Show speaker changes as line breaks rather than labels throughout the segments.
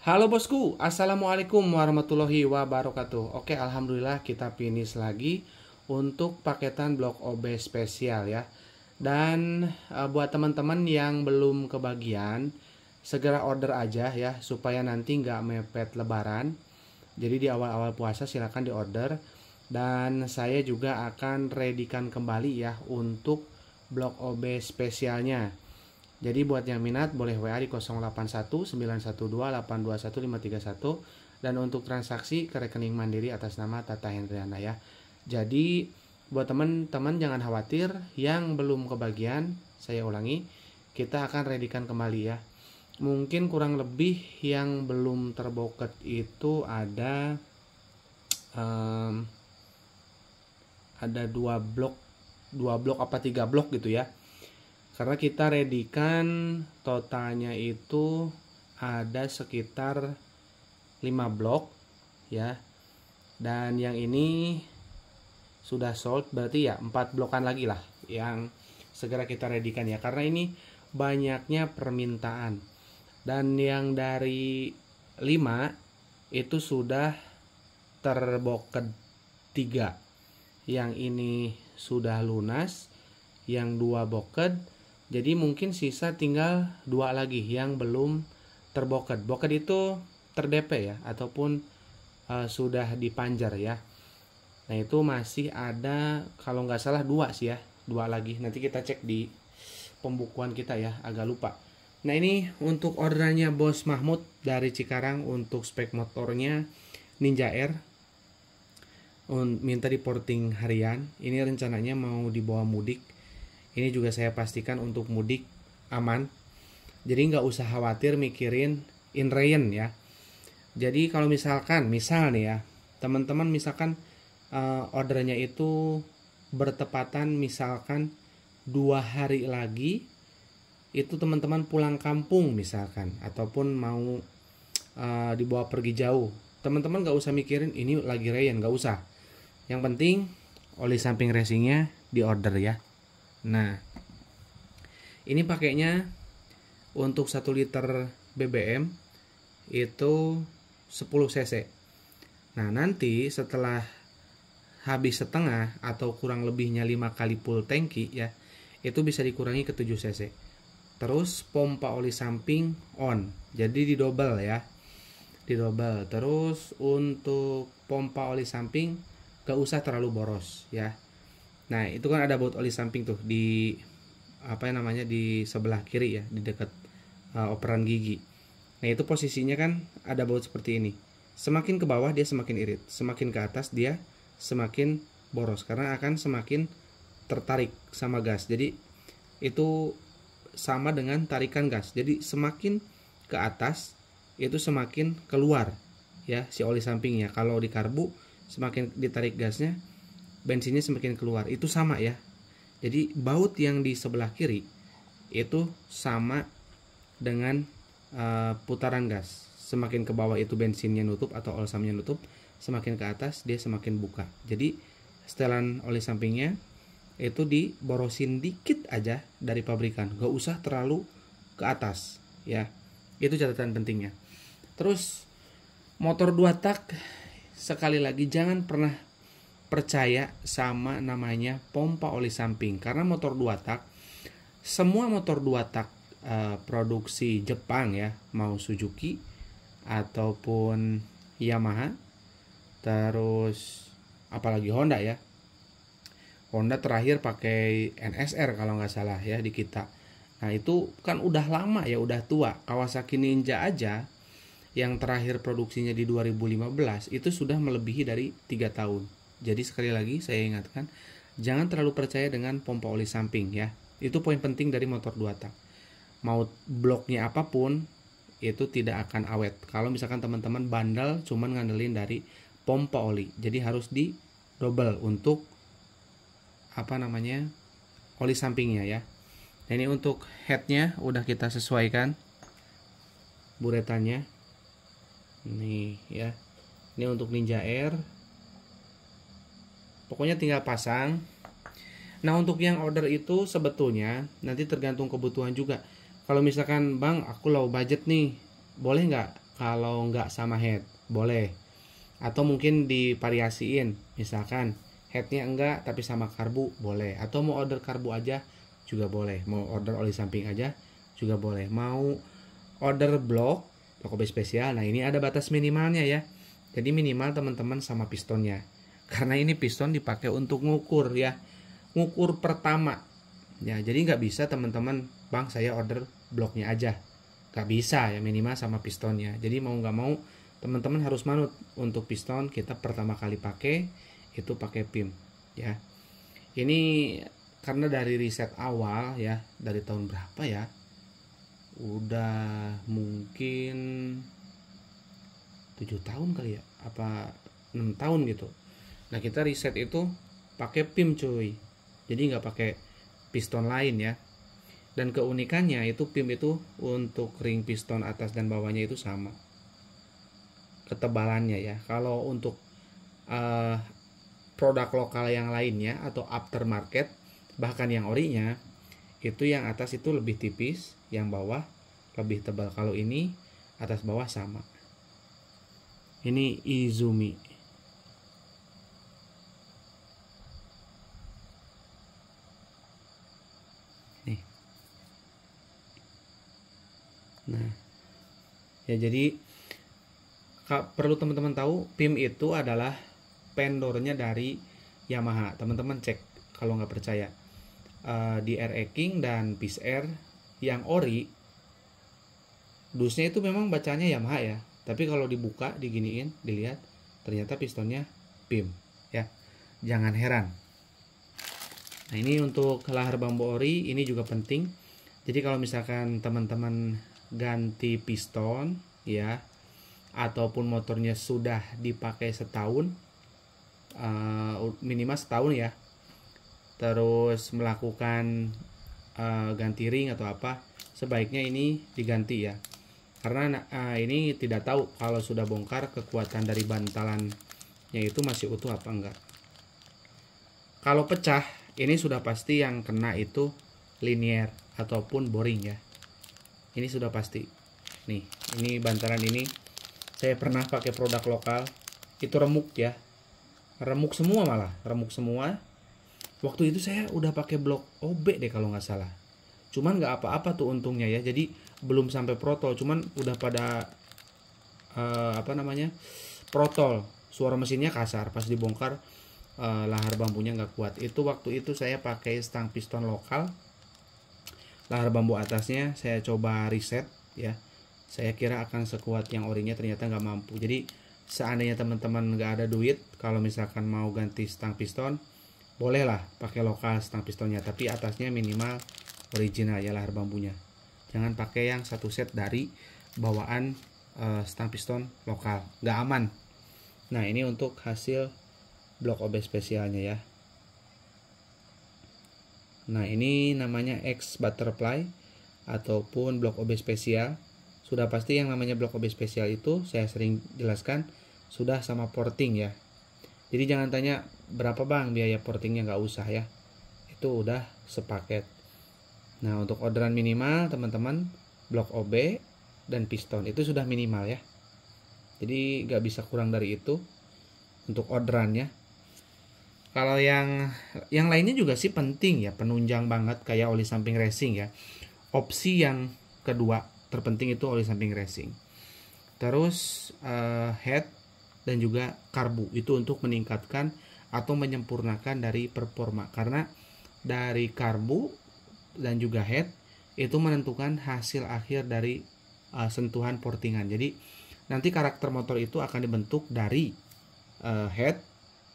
Halo bosku, assalamualaikum warahmatullahi wabarakatuh. Oke, alhamdulillah kita finish lagi untuk paketan blok OB spesial ya. Dan buat teman-teman yang belum kebagian, segera order aja ya supaya nanti nggak mepet lebaran. Jadi di awal-awal puasa silahkan di order. Dan saya juga akan readykan kembali ya untuk blok OB spesialnya. Jadi buat yang minat boleh WA di 081 912 821 531 dan untuk transaksi ke rekening Mandiri atas nama Tata Hendriana ya. Jadi buat teman-teman jangan khawatir yang belum kebagian, saya ulangi, kita akan readykan kembali ya. Mungkin kurang lebih yang belum terboket itu ada dua blok apa 3 blok gitu ya. Karena kita readykan totalnya itu ada sekitar 5 blok ya. Dan yang ini sudah sold, berarti ya 4 blokan lagi lah yang segera kita readykan ya. Karena ini banyaknya permintaan. Dan yang dari 5 itu sudah terboket 3. Yang ini sudah lunas, yang 2 boket. Jadi mungkin sisa tinggal 2 lagi yang belum terboket. Boket itu ter-DP ya, ataupun sudah dipanjar ya. Nah itu masih ada, kalau nggak salah 2 sih ya, 2 lagi. Nanti kita cek di pembukuan kita ya, agak lupa. Nah ini untuk orderannya Bos Mahmud dari Cikarang untuk spek motornya Ninja Air. Minta di porting harian. Ini rencananya mau dibawa mudik. Ini juga saya pastikan untuk mudik aman. Jadi nggak usah khawatir mikirin inrain ya. Jadi kalau misalkan, misal nih ya, teman-teman misalkan ordernya itu bertepatan misalkan 2 hari lagi, itu teman-teman pulang kampung misalkan, ataupun mau dibawa pergi jauh. Teman-teman nggak usah mikirin ini lagi rain, nggak usah. Yang penting oli samping racingnya di order ya. Nah, ini pakainya untuk 1 liter BBM itu 10 cc. Nah, nanti setelah habis setengah atau kurang lebihnya 5 kali full tangki ya, itu bisa dikurangi ke 7 cc. Terus pompa oli samping on. Jadi didobel ya. Didobel. Terus untuk pompa oli samping gak usah terlalu boros ya. Nah itu kan ada baut oli samping tuh di di sebelah kiri ya, di dekat operan gigi. Nah itu posisinya kan ada baut seperti ini. Semakin ke bawah dia semakin irit, semakin ke atas dia semakin boros karena akan semakin tertarik sama gas. Jadi itu sama dengan tarikan gas. Jadi semakin ke atas itu semakin keluar ya si oli sampingnya. Kalau di karbu semakin ditarik gasnya, bensinnya semakin keluar. Itu sama ya. Jadi baut yang di sebelah kiri itu sama dengan putaran gas. Semakin ke bawah itu bensinnya nutup atau olsamnya nutup, semakin ke atas dia semakin buka. Jadi setelan oli sampingnya itu diborosin dikit aja dari pabrikan, gak usah terlalu ke atas ya. Itu catatan pentingnya. Terus motor 2 tak, sekali lagi jangan pernah percaya sama namanya pompa oli samping. Karena motor 2 tak, semua motor 2 tak produksi Jepang ya, mau Suzuki ataupun Yamaha, terus apalagi Honda ya. Honda terakhir pakai NSR kalau nggak salah ya di kita. Nah itu kan udah lama ya, udah tua. Kawasaki Ninja aja yang terakhir produksinya di 2015 itu sudah melebihi dari 3 tahun. Jadi sekali lagi saya ingatkan, jangan terlalu percaya dengan pompa oli samping ya. Itu poin penting dari motor 2 tak. Mau bloknya apapun itu tidak akan awet. Kalau misalkan teman-teman bandel cuman ngandelin dari pompa oli. Jadi harus di double untuk oli sampingnya ya. Nah, ini untuk headnya udah kita sesuaikan buretannya. Nih ya. Ini untuk Ninja Air. Pokoknya tinggal pasang. Nah untuk yang order itu sebetulnya nanti tergantung kebutuhan juga. Kalau misalkan bang aku low budget nih, boleh nggak kalau nggak sama head boleh, atau mungkin divariasiin, misalkan headnya enggak tapi sama karbu boleh, atau mau order karbu aja juga boleh, mau order oli samping aja juga boleh, mau order blok OB spesial. Nah ini ada batas minimalnya ya, jadi minimal teman-teman sama pistonnya, karena ini piston dipakai untuk ngukur ya, ngukur pertama ya. Jadi nggak bisa teman-teman, bang saya order bloknya aja, nggak bisa ya, minimal sama pistonnya. Jadi mau nggak mau teman-teman harus manut, untuk piston kita pertama kali pakai itu pakai PIM ya. Ini karena dari riset awal ya, dari tahun berapa ya, udah mungkin 7 tahun kali ya, apa 6 tahun gitu. Nah kita riset itu pakai PIM cuy, jadi nggak pakai piston lain ya. Dan keunikannya itu PIM itu untuk ring piston atas dan bawahnya itu sama ketebalannya ya. Kalau untuk produk lokal yang lainnya atau aftermarket, bahkan yang orinya, itu yang atas itu lebih tipis, yang bawah lebih tebal. Kalau ini atas bawah sama. Ini Izumi. Nih. Nah, ya jadi perlu teman-teman tahu, PIM itu adalah vendornya dari Yamaha. Teman-teman cek kalau nggak percaya, di RE King dan Peace Air yang ori, dusnya itu memang bacanya Yamaha ya, tapi kalau dibuka diginiin dilihat ternyata pistonnya PIM ya, jangan heran. Nah ini untuk lahar bambu ori ini juga penting. Jadi kalau misalkan teman-teman ganti piston ya, ataupun motornya sudah dipakai setahun, minimal setahun ya, terus melakukan ganti ring atau apa, sebaiknya ini diganti ya, karena ini tidak tahu kalau sudah bongkar kekuatan dari bantalannya itu masih utuh apa enggak. Kalau pecah ini sudah pasti yang kena itu linier ataupun boring ya, ini sudah pasti. Nih ini bantalan ini saya pernah pakai produk lokal, itu remuk ya, remuk semua, malah remuk semua. Waktu itu saya udah pakai blok OB deh kalau nggak salah, cuman nggak apa-apa tuh untungnya ya. Jadi belum sampai protol, cuman udah pada protol, suara mesinnya kasar pas dibongkar. Lahar bambunya nggak kuat. Itu waktu itu saya pakai stang piston lokal, lahar bambu atasnya saya coba reset ya, saya kira akan sekuat yang orinya, ternyata nggak mampu. Jadi seandainya teman-teman nggak ada duit, kalau misalkan mau ganti stang piston, bolehlah pakai lokal stang pistonnya, tapi atasnya minimal original ya lahar bambunya. Jangan pakai yang satu set dari bawaan stang piston lokal, nggak aman. Nah ini untuk hasil blok OB spesialnya ya. Nah ini namanya X Butterfly ataupun blok OB spesial. Sudah pasti yang namanya blok OB spesial itu saya sering jelaskan sudah sama porting ya. Jadi jangan tanya berapa bang biaya portingnya, nggak usah ya, itu udah sepaket. Nah untuk orderan minimal teman-teman, blok OB dan piston itu sudah minimal ya, jadi nggak bisa kurang dari itu untuk orderannya. Kalau yang lainnya juga sih penting ya, penunjang banget kayak oli samping racing ya. Opsi yang kedua terpenting itu oli samping racing. Terus head dan juga karbu itu untuk meningkatkan atau menyempurnakan dari performa, karena dari karbu dan juga head itu menentukan hasil akhir dari sentuhan portingan. Jadi nanti karakter motor itu akan dibentuk dari head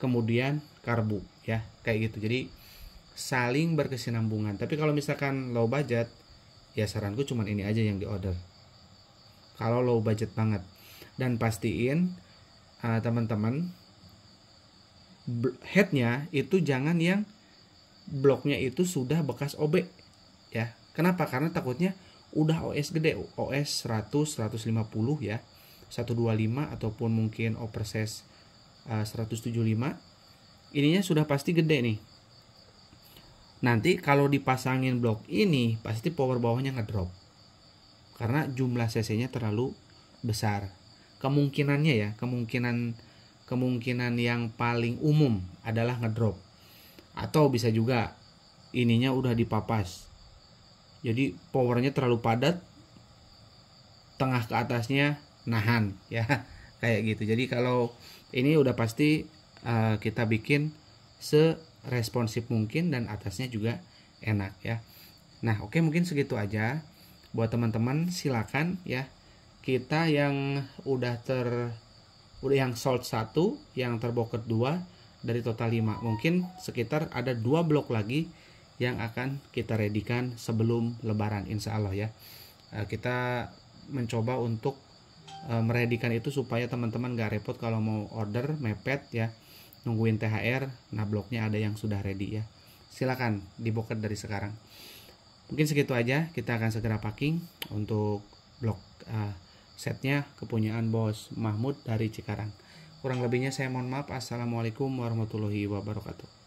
kemudian karbu ya, kayak gitu. Jadi saling berkesinambungan. Tapi kalau misalkan low budget ya, saranku cuman ini aja yang diorder kalau low budget banget. Dan pastiin teman-teman headnya itu jangan yang bloknya itu sudah bekas OB ya. Kenapa? Karena takutnya udah OS gede, OS 100, 150 ya, 125 ataupun mungkin oversize 175, ininya sudah pasti gede nih. Nanti kalau dipasangin blok ini pasti power bawahnya ngedrop karena jumlah cc nya terlalu besar. kemungkinannya ya, kemungkinan yang paling umum adalah ngedrop. Atau bisa juga ininya udah dipapas, jadi powernya terlalu padat, tengah ke atasnya nahan ya, kayak gitu. Jadi kalau ini udah pasti kita bikin seresponsif mungkin dan atasnya juga enak ya. Nah oke, mungkin segitu aja buat teman-teman. Silakan ya, kita yang udah yang sold 1, yang terboket 2 dari total 5, mungkin sekitar ada 2 blok lagi yang akan kita readykan sebelum lebaran insya Allah ya. Kita mencoba untuk meredikan itu supaya teman-teman gak repot kalau mau order mepet ya, nungguin THR. Nah bloknya ada yang sudah ready ya, silakan diboket dari sekarang. Mungkin segitu aja, kita akan segera packing untuk blok setnya kepunyaan Bos Mahmud dari Cikarang. Kurang lebihnya saya mohon maaf. Assalamualaikum warahmatullahi wabarakatuh.